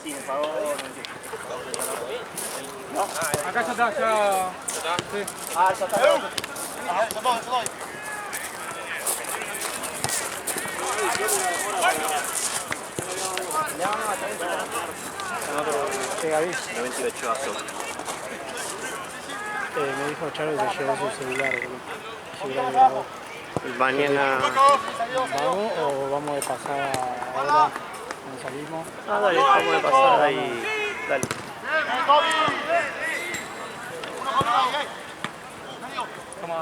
Sí, me pagó. ¿No? Acá ya está, ya. Sí. Ah, ya está. Ah, ya voy. Llega bien. 98 a Soto. Me dijo Charo que se llevó su celular. Si hubiera grabado. Mañana. ¿Vamos o vamos de pasada ahora cuando salimos? Ah, dale, vamos de pasada y. Dale. Toma.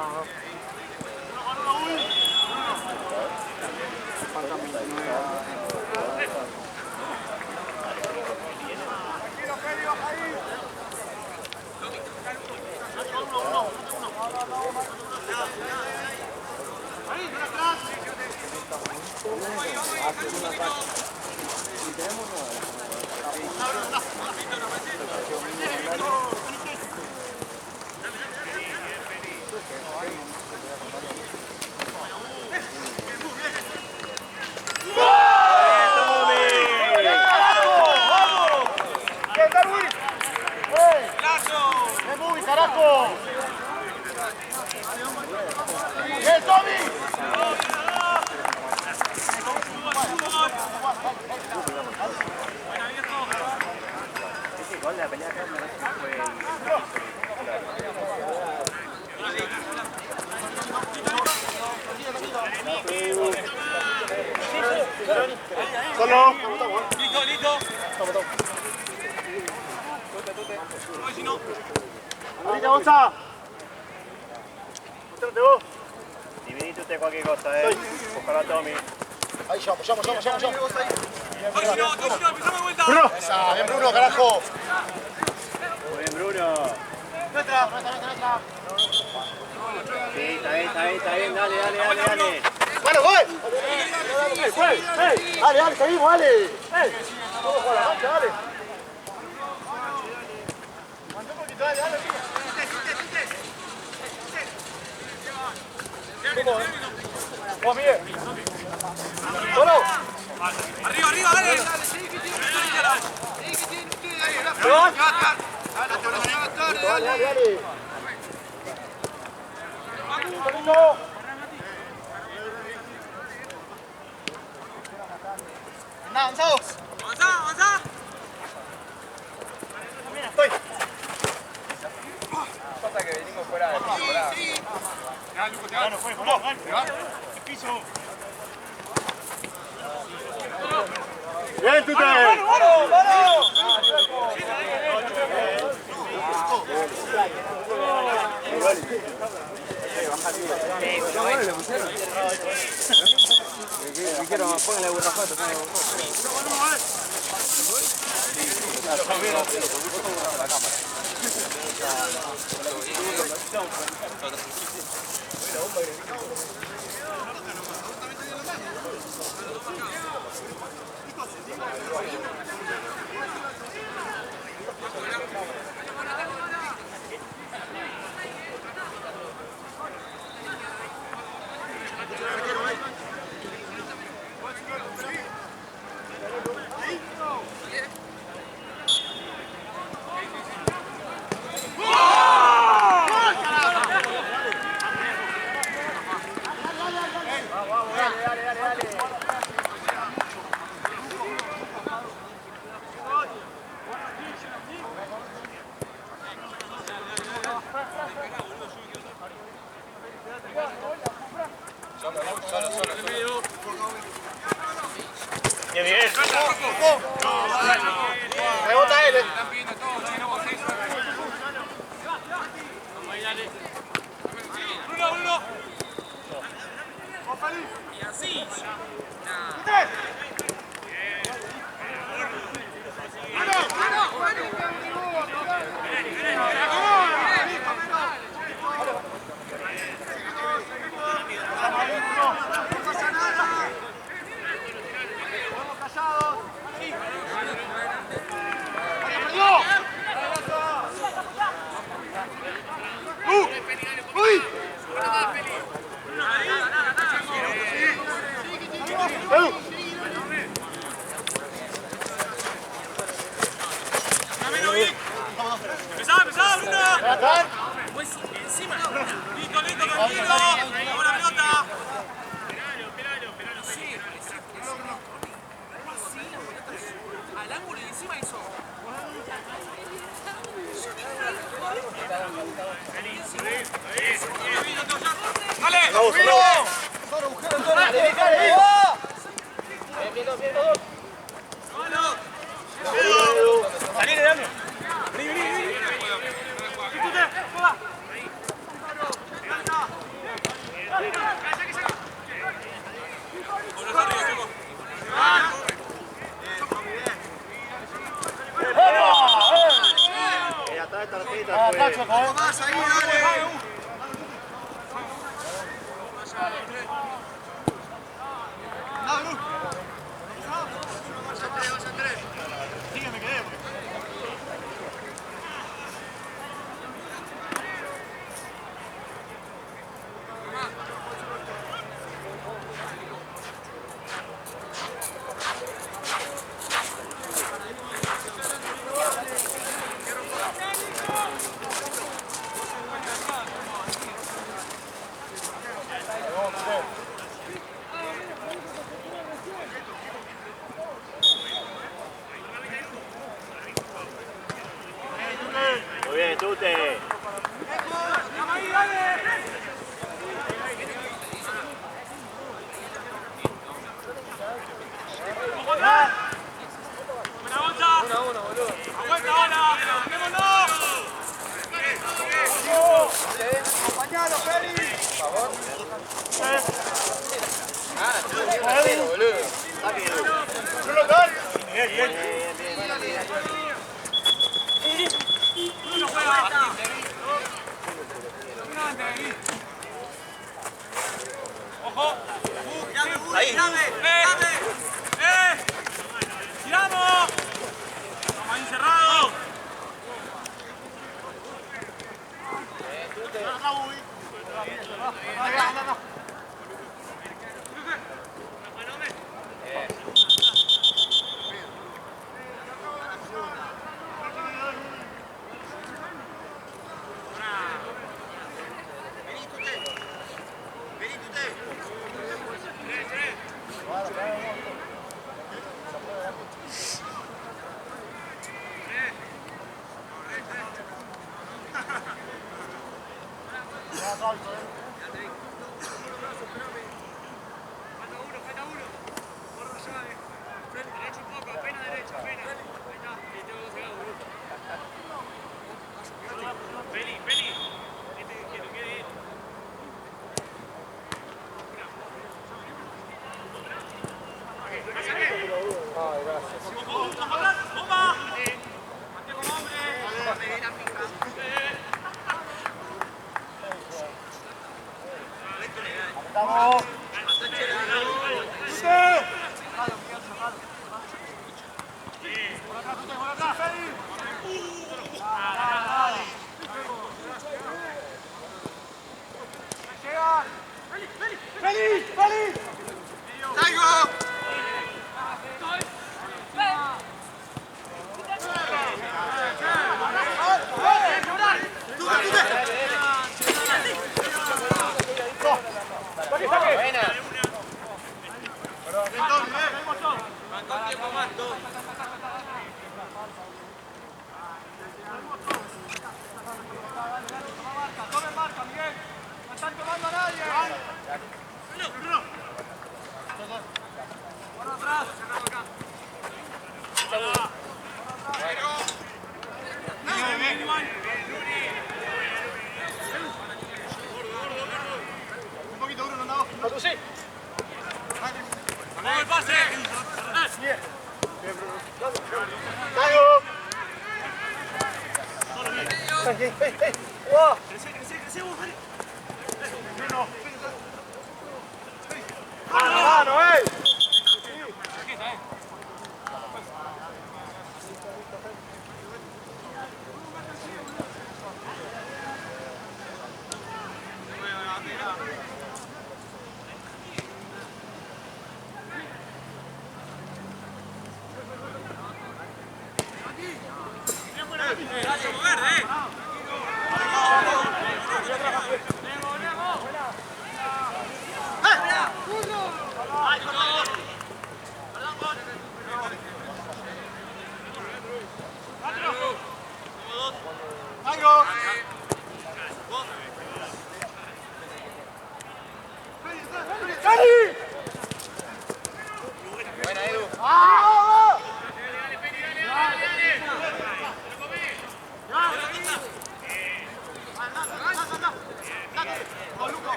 Faltan 29. Igual la pelea acá fue. Solo. Listo. Ahorita, Gonza. Mostrate vos. Dividite usted cualquier cosa, Ojalá Tommy. Ahí llamo. Bruno. Esa, bien Bruno, carajo. Muy bien, Bruno. Nuestra. Sí, está bien, dale. Bueno, gol. Dale, seguimos, dale. Vamos con la mancha, dale. Mandó un poquito, dale. Vamos, Miguel. Solo. Arriba, dale. Dale. Avanzados. Avanza. Estoy. Pasa que venimos fuera de temporada. No fue, vamos. El piso. Bien, Tute. ¡Vamos! Quiero, póngale burrafato. Encima. Listo, tranquilo. Ahora pelota. Al ángulo y encima hizo. Dale, Vamos, ¡Ruido! Salí de Dami. Vení. Atrás tarjeta, pues. Más ahí, dale. Muy bien, Tute. Aguanta ahora. Acompañalo, Feli. Ojo. Ahí. ¡Tiramos! Estamos ahí encerrados. ¡Vamos el pase! ¡Verde! Buena, Edu.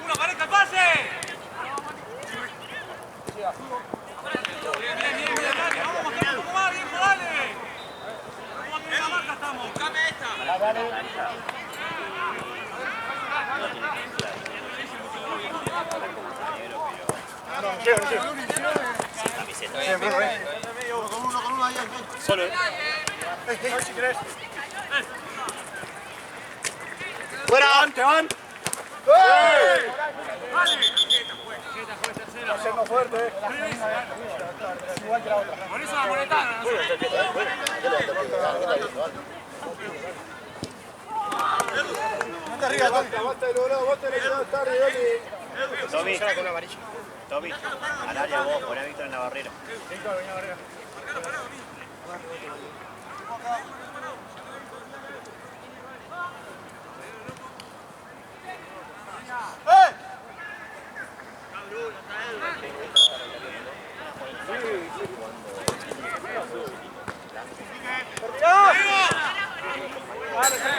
¡Una pareja, el pase! Bien, dale, vamos a mostrar un poco más, viejo, dale. Vamos a tener la marca, estamos. Buscame esta. Solo. Si querés. ¡Fuera! ¡Te van! Hacernos fuerte. Igual que la otra. Por eso la monetana, ¿no? Anda arriba, basta de logrado, basta de logrado tarde, dale. Tommy, Tommy, al área vos, poné a Víctor en la barrera.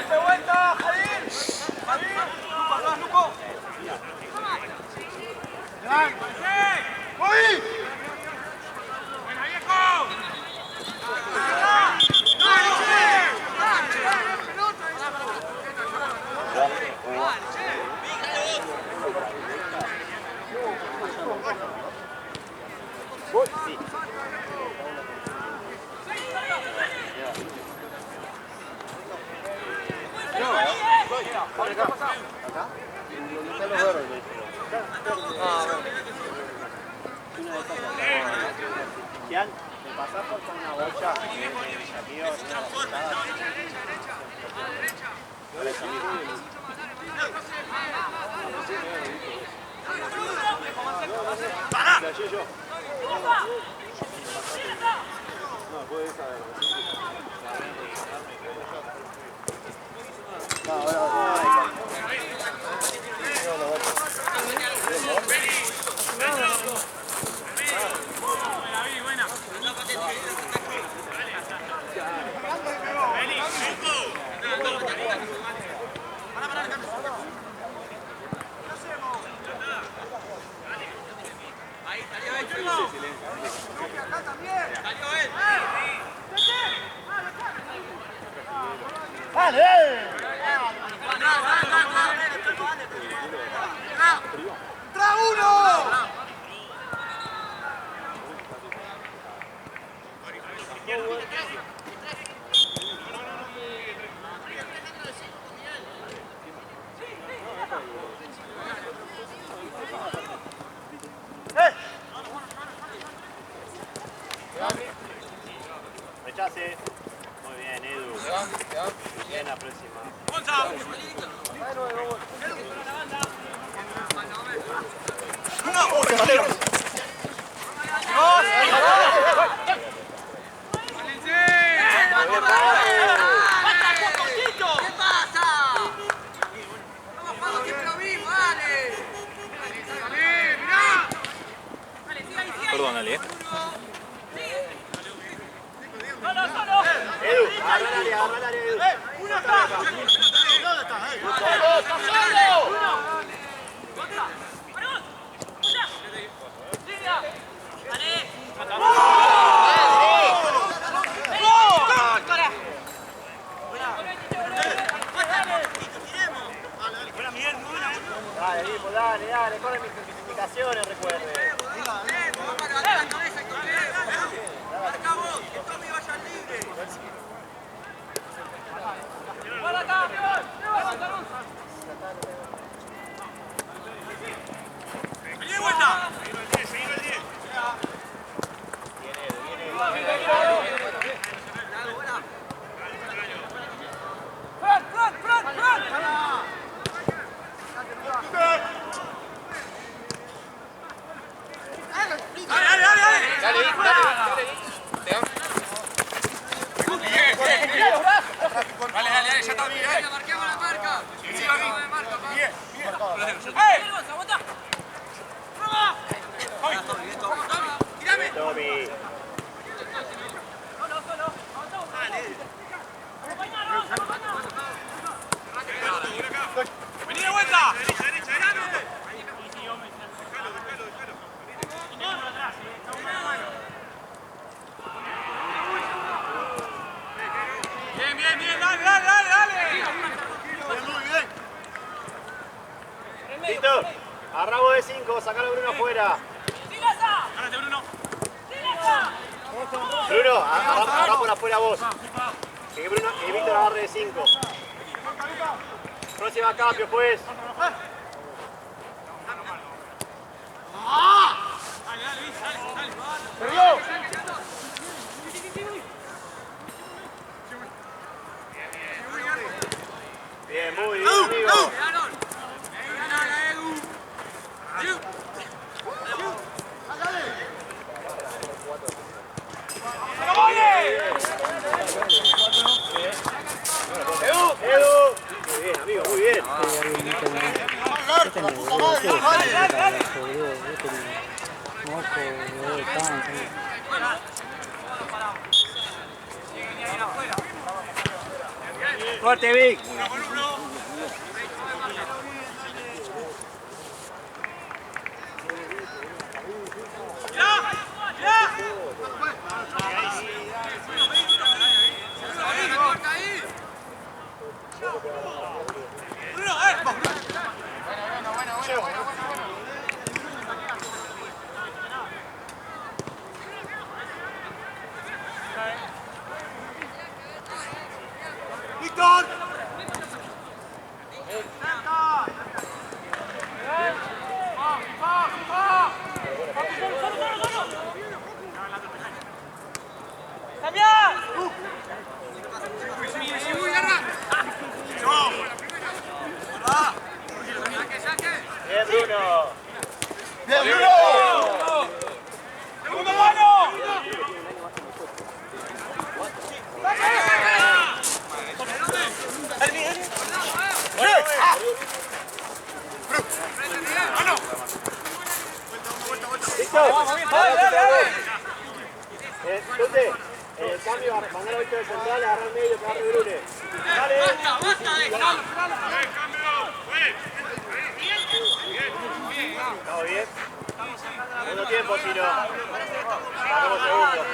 ¡De vuelta, Javier! ¡Javier! ¡Luco! ¡Uy! ¡Buena, viejo! Jan, me pasás por con una bocha. Rechace. Muy bien, Edu. Bien, la próxima. Perdón, Ali. Edu, agarrale, Edu. ¡Una está! ¿Dónde está? ¡Solo! ¡Está solo! Dale, dale, corre mis justificaciones, recuerde. Marca vos, que Tommy vaya libre. ¡Para acá, ¡vení de vuelta! Seguido el 10. ¡Fran! Dale, ya está bien. Marquemos la marca. Sí, bien. ¡Aguanta! ¡Tírame! Tommy. ¡Vení de vuelta! Bien, dale. Muy bien. Víctor, a rabo de 5, sacalo a Bruno afuera. ¡Gánate, Bruno! Bruno, agarrá por afuera vos. Que Víctor agarre de 5. Próxima cambio, pues. Bien, muy bien, amigo. Edu. Muy bien, amigo, muy bien. Fuerte, Vic. Víctor. Bien, Bruno. Bien, Bruno. ¡Segundo mano! Víctor, Dale. Tute, en el cambio, mandar a Víctor de central, agarrar el medio, que agarre Brune. Dale. Estamos bien. Segundo tiempo, si no. Estamos segundo.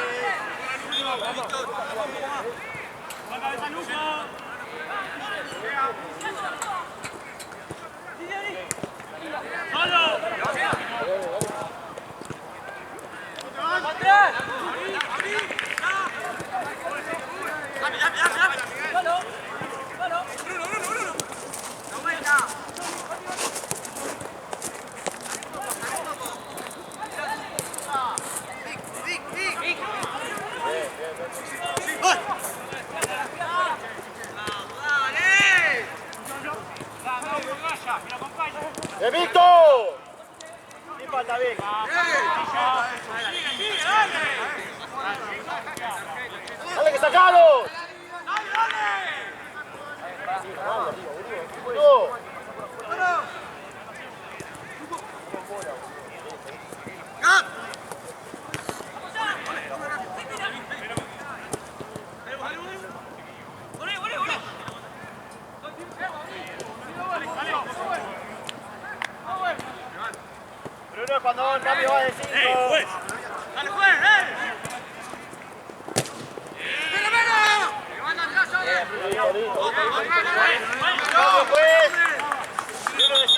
¡Víctor! Sin falta, Vic. ¡Dale que sacalo! Bruno, cuando el cambio va de 5. ¡Dale, juez! Vamos, pues. Bruno de 5.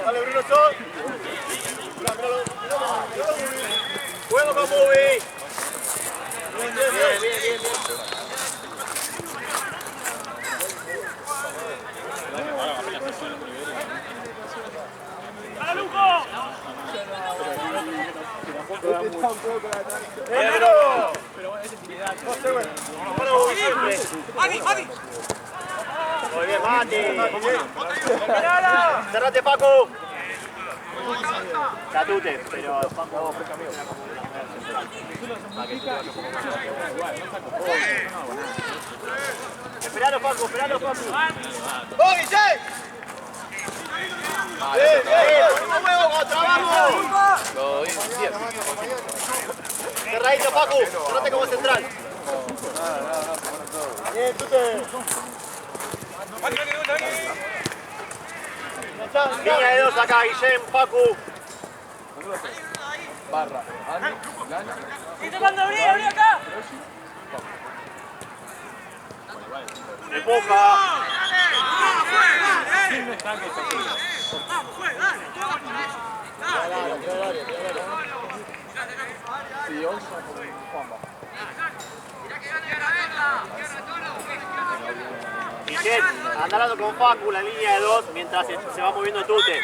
Dale, Bruno, son. Juego con Bubi. Bien, bien, bien, bien, bien. ¡Dale, Luco! ¡Mati, Mati! Muy bien, Mati. Cerrate, Paco. Catute, pero Paco. Esperalo, Paco, esperalo, Paco. ¡Oh, Guille! ¡Bien, bien! ¡Vamos, trabajamos! Cerradito, Paco. Cerrate como central. Bien, Tute. Línea de dos acá, Guillem, Pacu. Barra. ¡Y te mando a abrir acá! Empuja. ¡Vamos, juega! ¡Vamos, juega! Guillem, anda hablando con Pacu, la línea de dos, mientras se va moviendo Tute.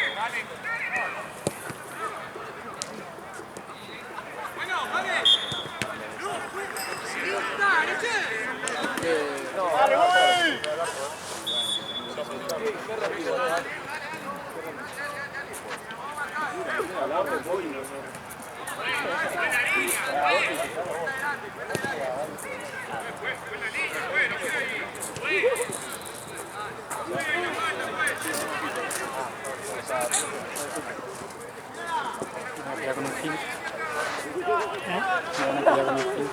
Me voy a pelear con un Gil. Me van a pelear con un Gil.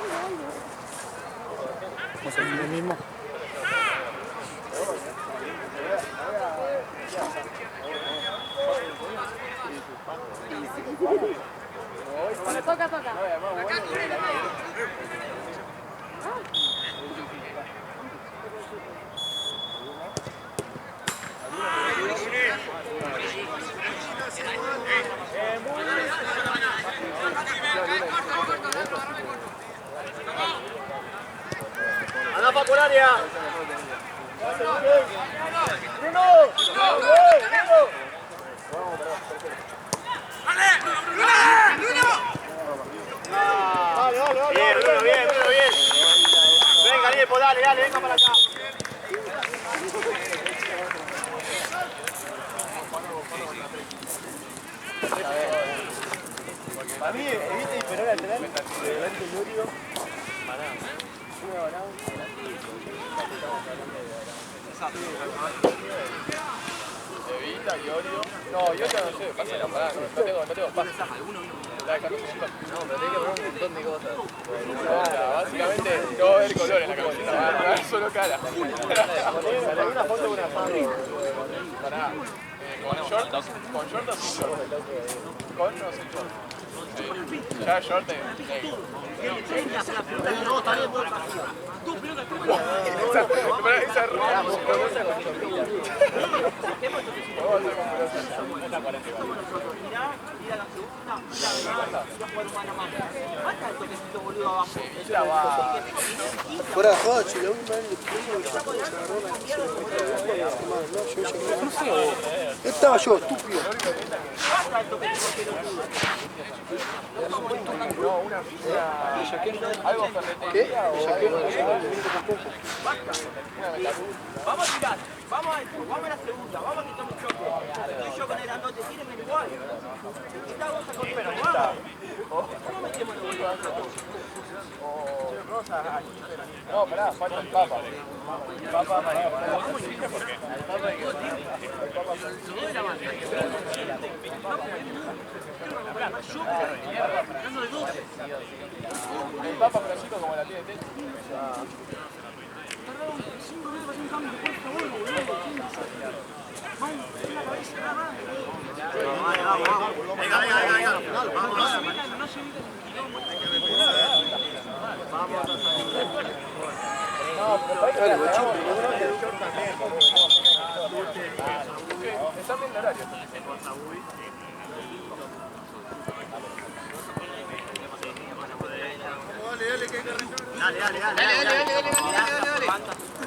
¿Vamos a hacer lo mismo? Toca, toca. Anda, Pacu, el área. Bruno. Bien, Bruno, bien, Bruno, bien. Venga, Liepo, dale, dale, venga para acá. Para mí, evita disparar lateral delante del Llorio. Evita, Iorio. No, Iorio no sé, pasa la parada. No tengo pases. No, pero tenés que poner un montón de cosas. Básicamente, no va a haber color en la camiseta, va a haber solo cara. Hay una foto de una fan. Pará. ¿Con short o sin short? ¿Con o sin short? Sí. Ya short negro. Esa es rara. Fuera de joda, chile, un man se agarró la estaba yo, estúpido. Algo ferretería o algo. Vamos a tirar, vamos a la segunda, vamos a quitar un choque. Estoy yo con el grandote, tírenme igual. Quitá vos a Corpero, vamos. ¿Cómo metemos el boludo adentro todos? No, pará, falta el papa. Papa, vamos a ¿por qué? El papa Francisco como la tiene Techo. Venga, venga, venga. Vamos.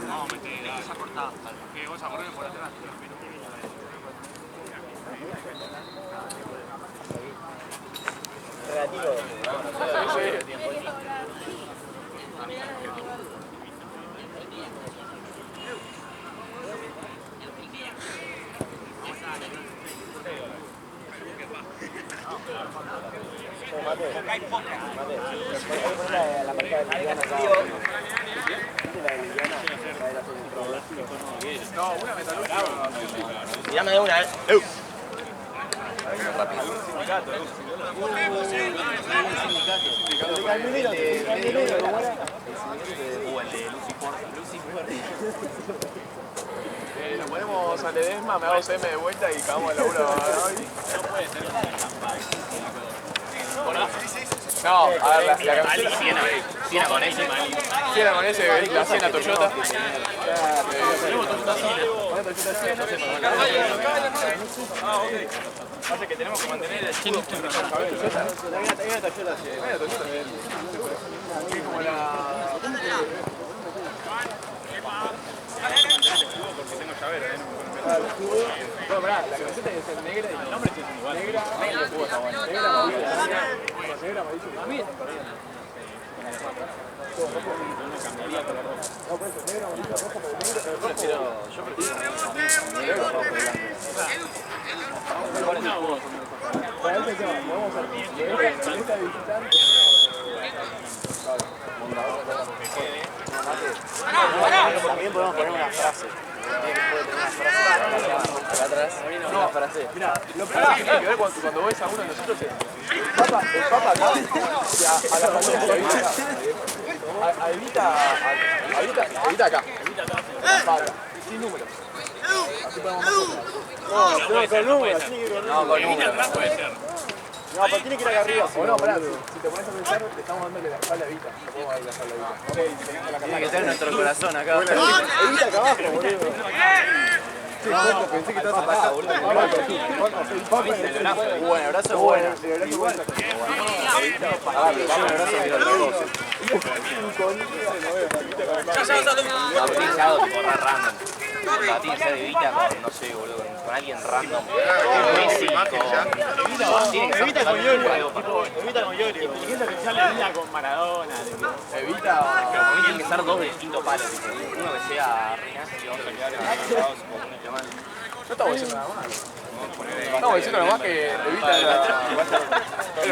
No, metela. Esa cortada. Que vos a correr por atrás. No, una metalúrgica. Tirame de una, Lo ponemos a Ledesma, me hago CM de vuelta y cagamos el laburo hoy. No, a ver, la camiseta. Siena con ese. Siena con ese, la Siena Toyota. Pasa que tenemos que mantener el chino. Como la... Porque tengo llavero, Bueno, pará, la camiseta debe ser negra y el nombre es igual. Negra, negra, amarilla. También podemos poner una frase. Una frase. Mira, lo primero que tiene que ver cuando ves a uno de nosotros es el papa acá, a la familia evita acá. Sin números. Así podemos No, con números, sí, con números. No, con números. puede ser. No, pero tiene que ir acá arriba. O no, pará, si te pones a pensar, le estamos dándole la espalda a Evita. No podemos darle la espalda a Evita. Tiene que estar en nuestro corazón acá. Evita acá abajo, boludo. Pensé que estabas acá, boludo. Buen abrazo, bueno. Martín Sago, tipo random. Martín Sago de Evita con, no sé, boludo, con alguien random. Messi, Evita con Yori. Evita con Yori. con Maradona. Evita. tienen que ser dos de distinto palo. Uno que sea Rinazzi y otro que sea agarrados como un diamante. No estamos diciendo nada más. Estamos diciendo nada más que Evita era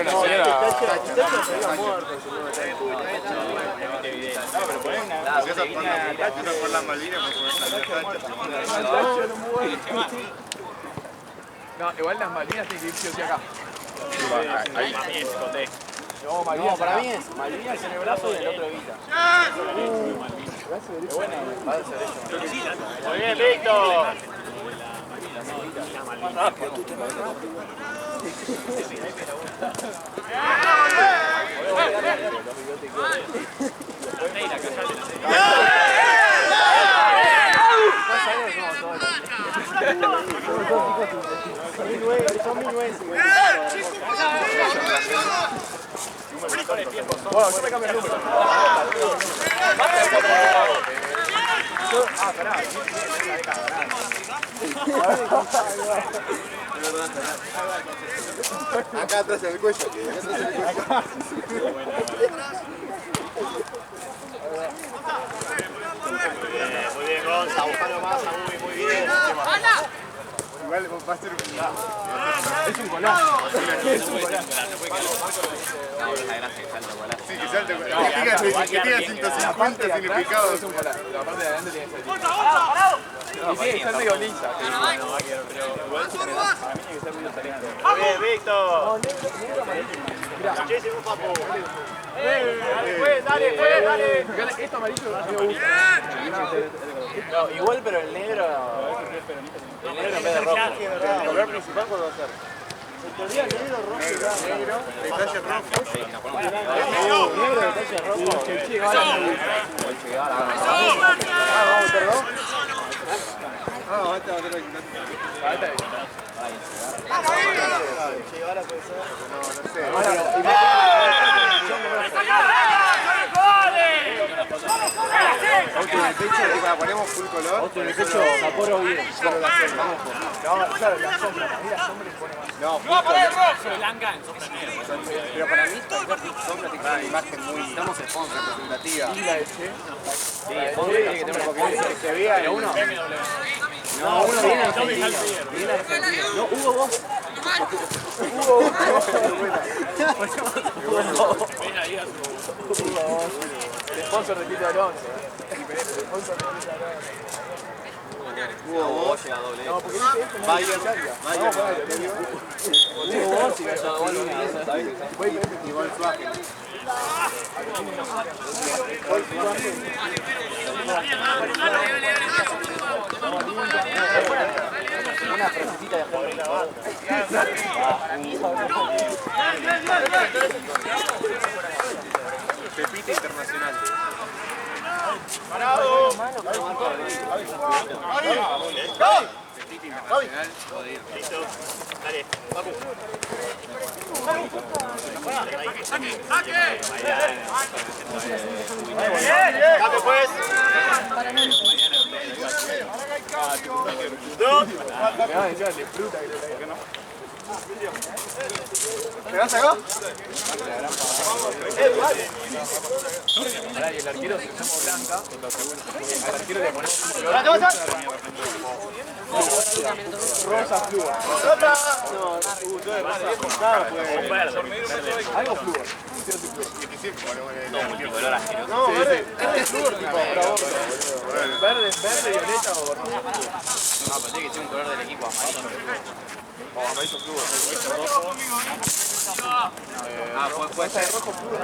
una señora. No, igual las Malvinas tienen que ir sí o sí acá. Ahí. No, Malvinas. No, para mí es Malvinas en el brazo y el otro Evita. Muy bien, Víctor. Bueno, yo me cambio el número. Pará. Acá atrás en el cuello. Muy bien, Gonza, buscando más a Ubi, muy bien. Igual va a ser Es un golazo. Sí, que salte. Que tenga 150 sin picado. Es un golazo. La parte de adelante tiene que ser. Y tiene que ser medio lisa. Muy bien, Víctor. Muchísimo, papu. Dale. Esto amarillo me gusta. No, igual, pero el negro. El negro en vez de rojo. El color principal, ¿cuál va a ser? En teoría, negro, rojo y blanco. Negro, detalle rojo. Negro, detalle rojo. Che Guevara me gusta. Vamos, perdón. Ah, esta va a tener Che Guevara puede ser. No sé. pecho y la ponemos full color. Otro en el pecho, Sapporo bien. No, claro, la sombra. A mí la sombra le pone más. No, full color. Pero para mí, sacar sombra te crea una imagen muy. Estamos sponsor representativa. ¿Y la de Che? Sí, el sponsor tiene que tener un poco de se vea. Pero uno. No, uno viene a Argentina. Viene a Argentina. No, Hugo vos. Hugo vos. Ven ahí a su el sponsor de Tito Alonso. Hugo vos llega doble. No, porque dice esto. Bayern. Hugo vos y Volkswagen. Una frasecita de Juan. Pepita Internacional. ¡Parado! Pepita Internacional. Listo. Dale. ¡Saque pues! ¿Me vas acá? Ahora, y el arquero se llama Blanca. Al arquero le ponemos rosa fluor. Algo fluor. No, verde fluor, tipo, Verde, violeta o rosa. No, pensé que tiene un color del equipo amarillo. O amarillo fluor. Puede ser rojo fluor.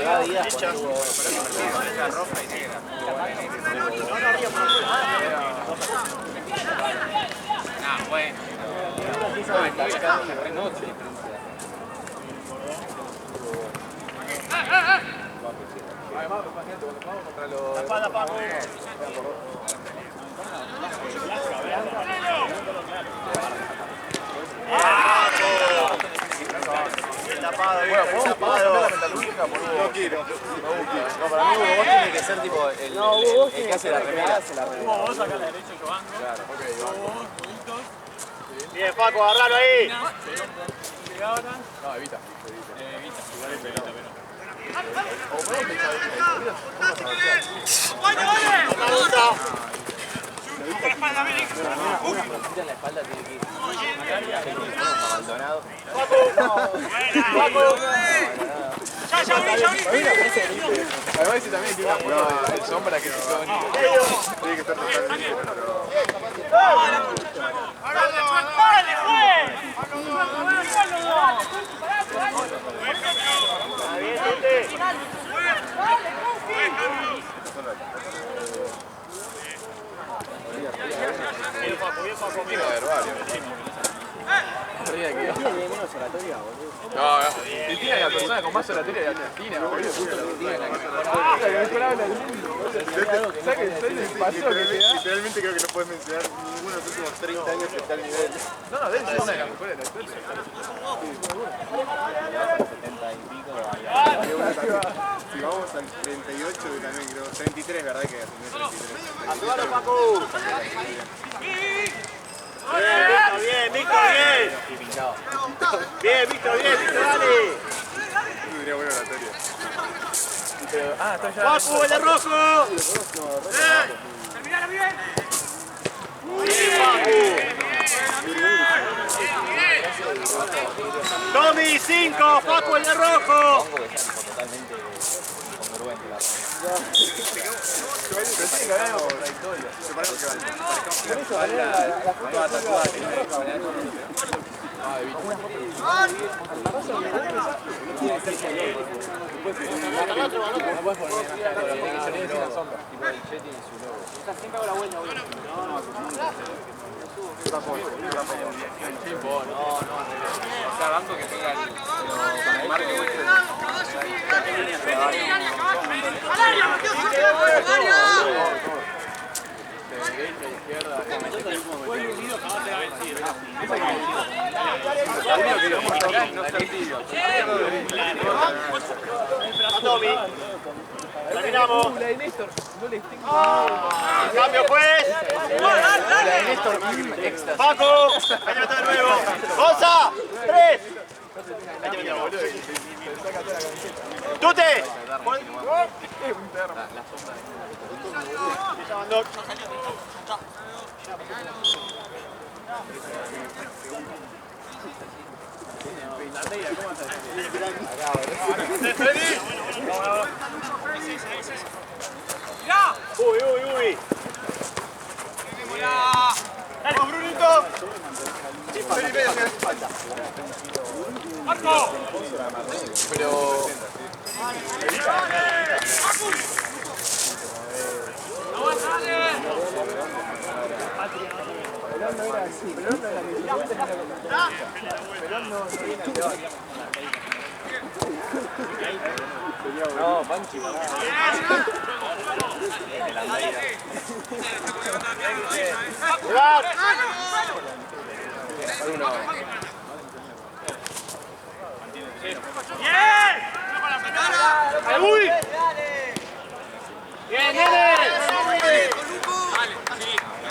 Cada día roja y negra. Ah, bueno. Además, imagínate, cuando jugamos contra los... tapado, bueno, ¿podemos tapado. cambiar la metalúrgica por Hugo? No quiero. No, para mí Hugo Boss tiene que ser tipo el que hace la remera. Hugo, vos acá a la derecha, yo banco. Claro, ok, vamos. Bien, Paco, agarralo ahí. No, evita. ¡Vale, vale! Con la espalda, ven. Tira en la espalda, tiene que ir. Abandonado. ¡Paco! ¡Ya vi! Además, ese también tiene una foto de sombra que se puede venir. Tiene que estar totalmente. ¡Dale, juez! Bien, gente. Tiene herbario. No, Cristina es la persona con más oratoria de Argentina, boludo. ¿Sabes el paso que te da? Literalmente creo que no puedes mencionar ninguno de los últimos 30 años que está al nivel. No, debe ser una de las mejores de la historia. Si vamos al 38, también creo. 33, ¿verdad? Que asumió 33. ¡Ayúdalo, Paco! Bien, Víctor, bien. Bien, Víctor, bien, Víctor, dale. Eso sería buena oratoria. Está ya. ¡Paco, el de rojo! ¡Terminala bien! Bien, Paco. Tommy, 5, Paco, el de rojo. Totalmente congruente la Pero tiene que haber algo contradictorio. Ah, evita. O sea, banco que pega el marco. De derecha, izquierda. Tommy. Terminamos. Cambio pues. Paco. Ahí está de nuevo. Gonza. 3. Tute. Uy. ¡Vamos, Brunito! ¡Marco! Pero... No, Panchi, ¡Uy! ¡Bien, nene!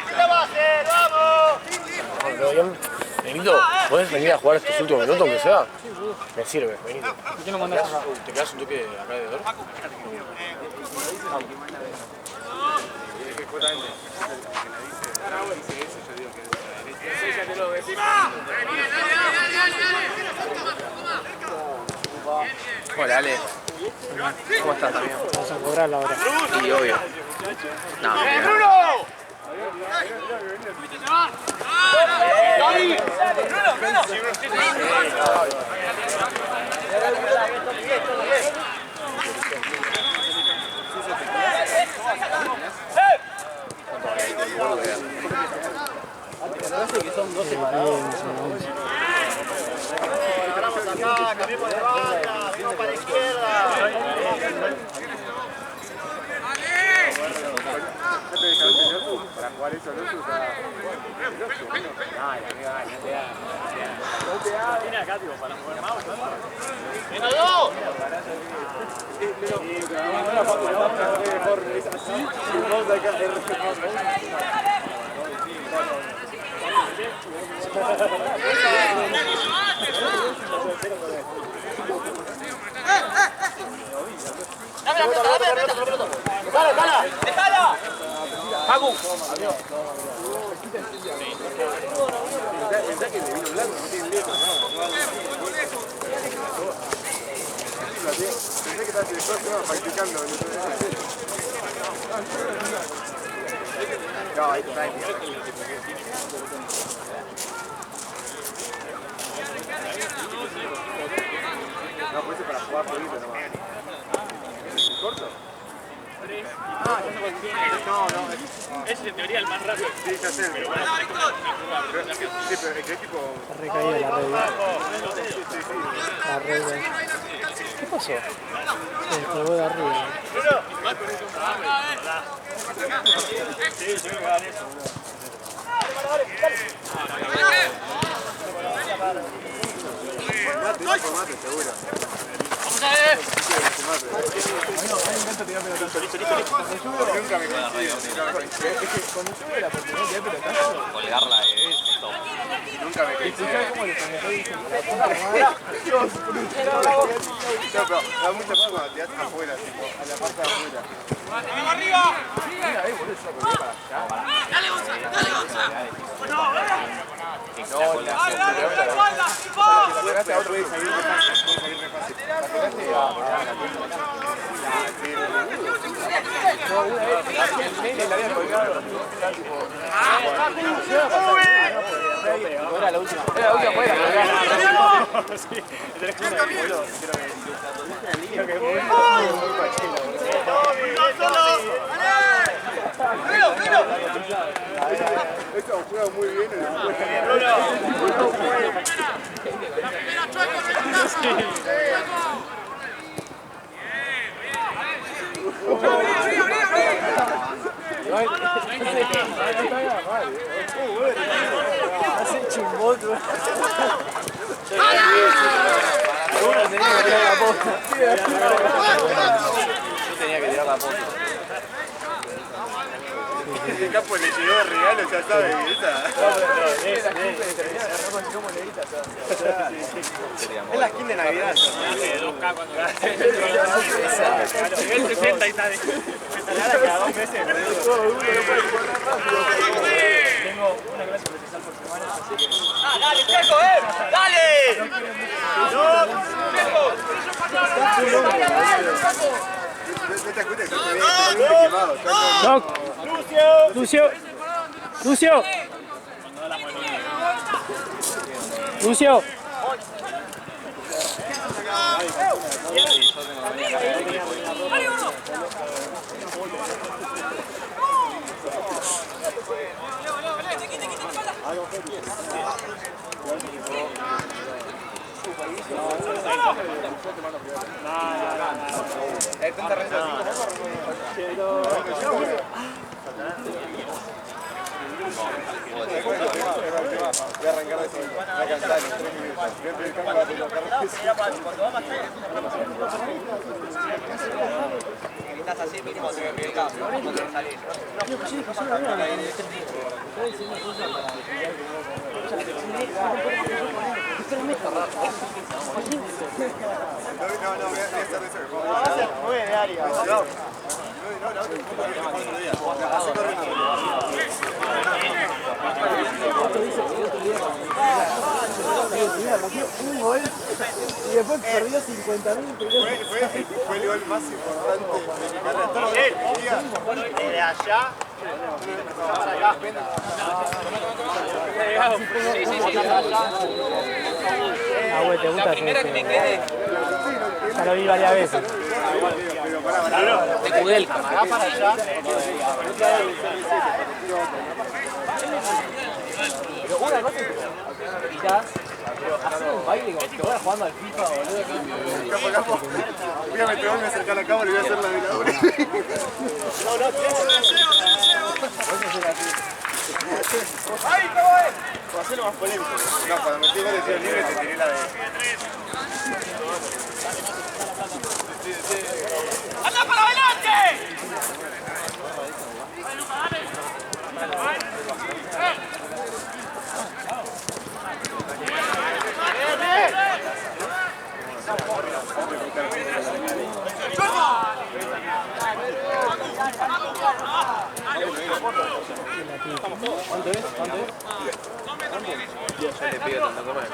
¿Qué te va a hacer? ¡Vamos! Pero bien, Benito, ¿podés venir a jugar estos últimos minutos, aunque sea? Me sirve, Benito. ¿Por qué no mandás acá? ¿Te quedás un toque acá de dormir? Hola, Ale. ¿Cómo estás? ¿También? Vamos a cobrarla ahora. Sí, obvio. No, ¡Bruno! Agarramos acá, cambiamos de banda, vamos para la izquierda. Para jugar eso no se usa. No te da. Viene acá, tipo, para jugar más. ¡Menos 2! Es así, y vamos acá. ¡Dame la pelota! ¡Dejala! Paco. Pensá que le vino blanco, no tiene letra. Pensé que estás practicando. No, ahí está. No, pues es para jugar jueguito nomás. ¿Corto? Ah, ya se no, ese es en teoría el más rápido. Sí, ya sé. Pero bueno, sí, pero es que es tipo... Está recaída la red. La red. ¿Qué pasó? Se despegó de arriba. Sí, yo creo que hagan eso. Mate, seguro. ¡Vamos a ver! Nunca me consigo. Es que cuando yo veo la oportunidad de pelotazo, Colgarla es top. nunca me quedé. ¿Cómo le pones? Dios, no, pero da mucha paz cuando te das afuera, tipo, a la parte de afuera. ¡Arriba! Mira, boludo, yo la para allá. ¡Dale, Gonza! ¡Dale, Gonza! No, ¡Dale, dale! ¡Espalda! La pegaste a otro y salir re fácil. La pegaste a la no, una vez el nene la había colgado. Era tipo... Era la última. Era la última fuera. Sí, tenés que una boludo. Creo que es muy pachelo. Esto juega muy bien en la puerta. ¡Mira, Chueco, rechaza! hecho un bot. Yo tenía que tirar la posta. Ese campo le llegó de regalo, ya sabe, es la skin de Navidad. De 2K cuando el 60 y está de... Cada 2 meses. Tengo una clase presencial por semana, así que... ¡Ah, dale, Checo, ¡dale! No te acuerdas que estoy quemado. ¡Doc! ¡Lucio! ¡Lucio! ¡Lucio! Voy a arrancar de eso. Voy a cantar en 3 minutos. Voy a pedir cámara de Estás así, mínimo te ve el cambio. Cuando salís. No, voy a hacer eso. Va a ser 9 de área. Un gol y después perdió 50.000. Fue el gol más importante de mi carrera. Todos los días. Desde allá. Ah, güey, ¿te gusta? La primera que me quedé. Ya lo vi varias veces. Pero pará. De Kudelka. Acá para allá. Pero una cosa es que mirás, hacer un baile como si estuvieras jugando al FIFA, boludo. Capo. Voy a meter, voy a acercar la cámara y voy a hacer la de la hora. ¡Ay, cómo es! Para hacerlo más polémico. No, cuando metí goles de libre te tiré la de... ¡Anda para adelante! ¿Cuánto es? Yo le pido tanto comer.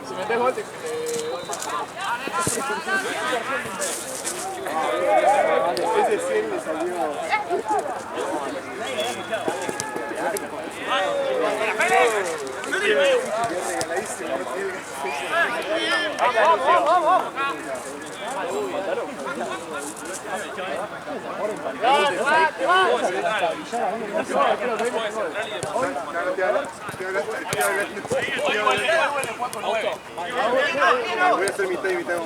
Si metes gol, Ese 100 le salió... Regaladísimo. ¡Vamos! Voy a hacer mitad y mitad.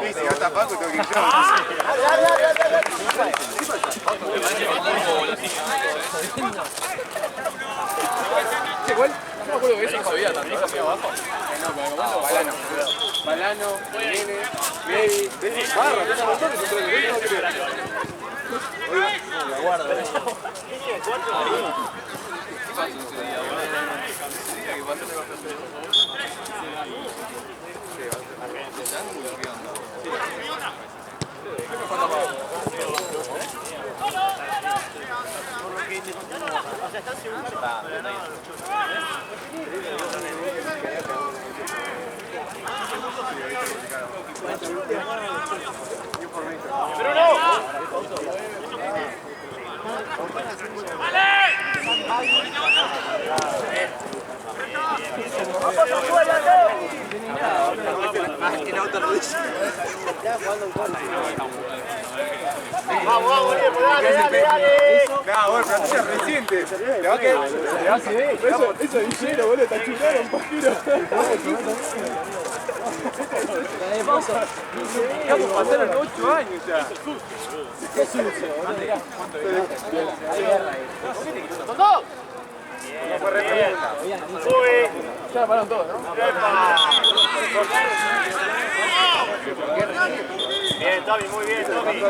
Sí, si gasta Paco, tengo que ir yo. ¿Qué gol? No me acuerdo que eso sabía también cambió abajo. Balano, viene, Levi, Barra, tiene un montón de centrales. La guarda. Vamos, dale. Ah, bueno, pero es reciente. Le va a quedar. Eso hicieron, boludo, está chupado un poquito. Pasaron 8 años ya. Qué sucio, boludo. ¡Son dos! No fue repregunta. Ya la pararon todos, ¿no? Bien, Tommy, muy bien, Tommy.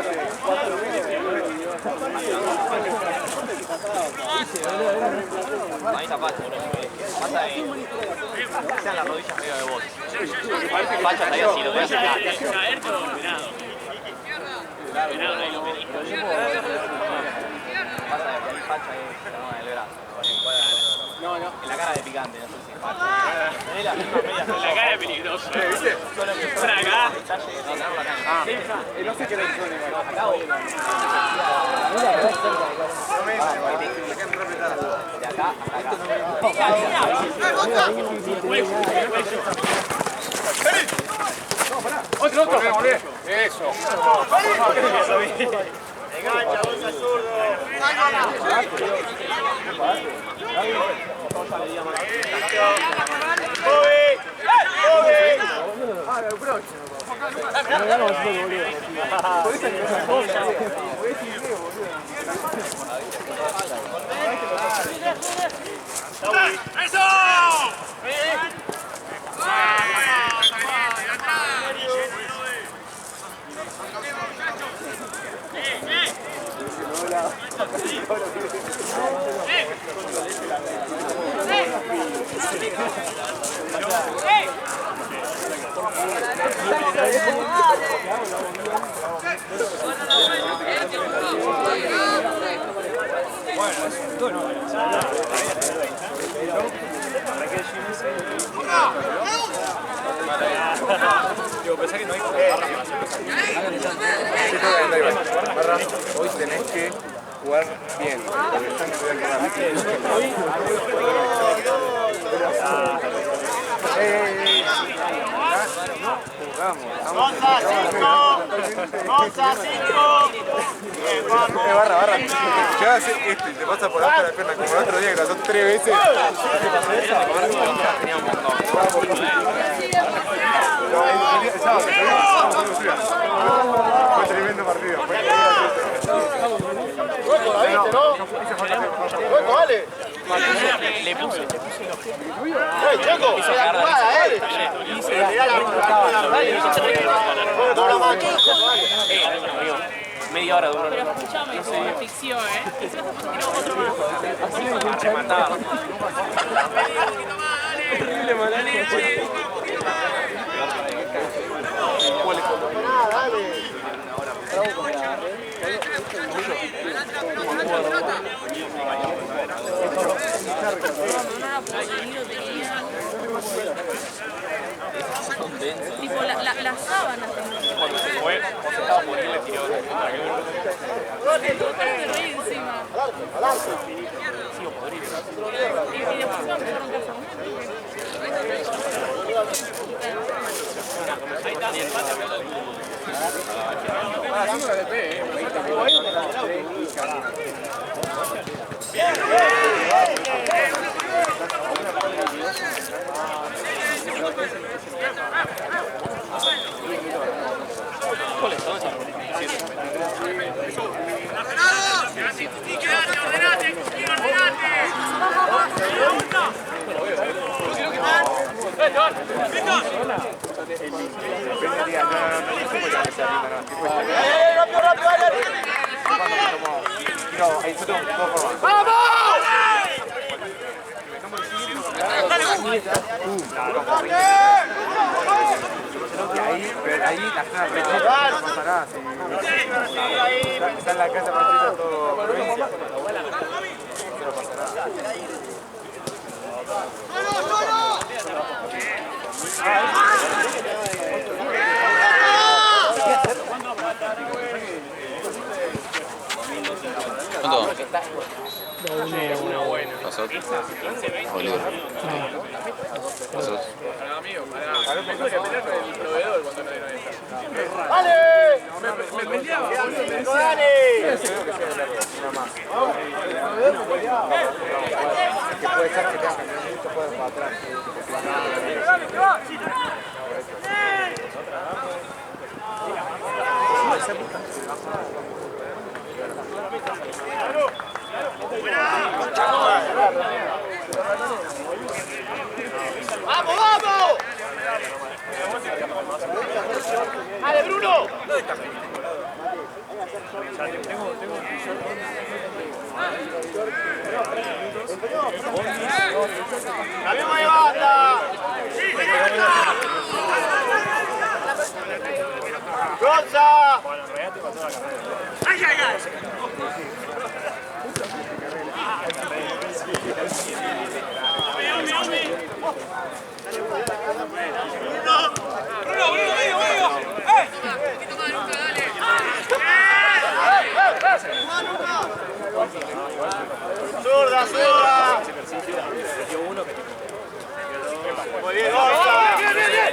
Ahí está Pacha, boludo. Pasa ahí. Sean las rodillas medio de vos. Pacha está ahí así, lo veas acá. Caer todo dominado. Dominado ahí lo que dijo. Pasa de ahí, Pacha ahí, en el brazo. No, en la cara de picante, no sé si es Pacha. En la cara es peligroso. ¿Viste? Para acá. No sé qué le suena. Acá voy. De acá hasta acá. Otro. Eso. Engancha, bolsa zurdo. ¡Eso! Pensé que no hay hoy tenés que jugar bien, porque están barra. Ya hace esto y te pasa por abajo la pierna como el otro día que lo son 3 veces. Fue tremendo partido. Vale. Le puse. Checo, la jugada, Media hora duró. Pero escuchame, como ficción, Encima tiramos otro más. Remataba. Terrible mala leche. Tipo, la sábana. Cuando se fue, José estaba por ir, le tiró. Se reí encima. Sigo podrido. Y después se empezaron casa. Ahí la zona prechita no pasa nada. Está en la casa prechita todo provincia. No pasa nada. ¿Cuánto? Una buena. ¿Pasó? Boludo. ¿Pasó? ¡Dale! Me peleaba. ¡Dale! Que puede ser que tenga mucho poder para atrás. ¡Vamos, vamos! ¡Dale, Bruno! ¡Cambiamos de banda! ¡Gonza! ¡Ay, ay, ay! Bruno, medio, medio. ¡Zurda, zurda! Muy bien, Gonza. Bien, bien, bien.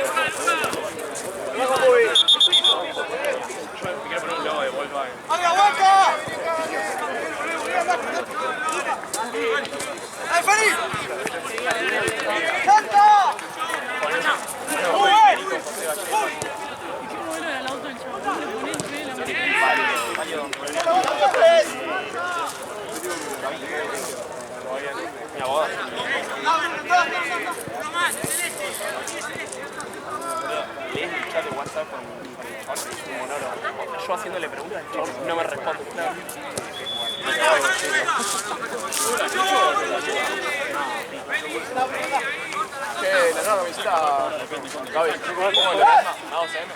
Vamos, Bubi. ¡Haga hueco! ¡Ay, Feliz! ¡Salta! ¡Muy bien! ¿Qué modelo era el auto del chabón? Le ponía entre la Lees el chat de WhatsApp con un monólogo. Yo haciéndole preguntas, el chabón no me responde. Che, la nueva camiseta. Gaby, ¿yo cómo lo ves? Vamos a ver.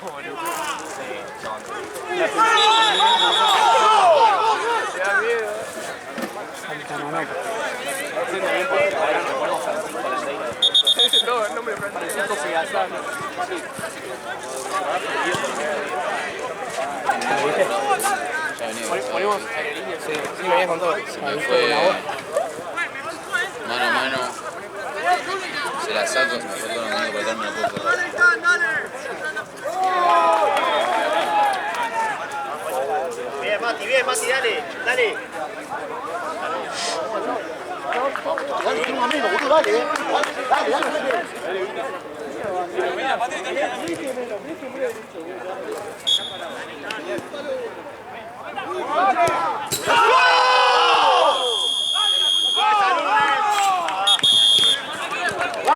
Te da miedo. No, el nombre francés. Ponemos sí, venías con todo. Fue mano a mano. Se la saco, se me fue todo el mundo para darme la puta. Bien, Mati, dale, dale. Dale, tengo un amigo, boludo, dale. Dale.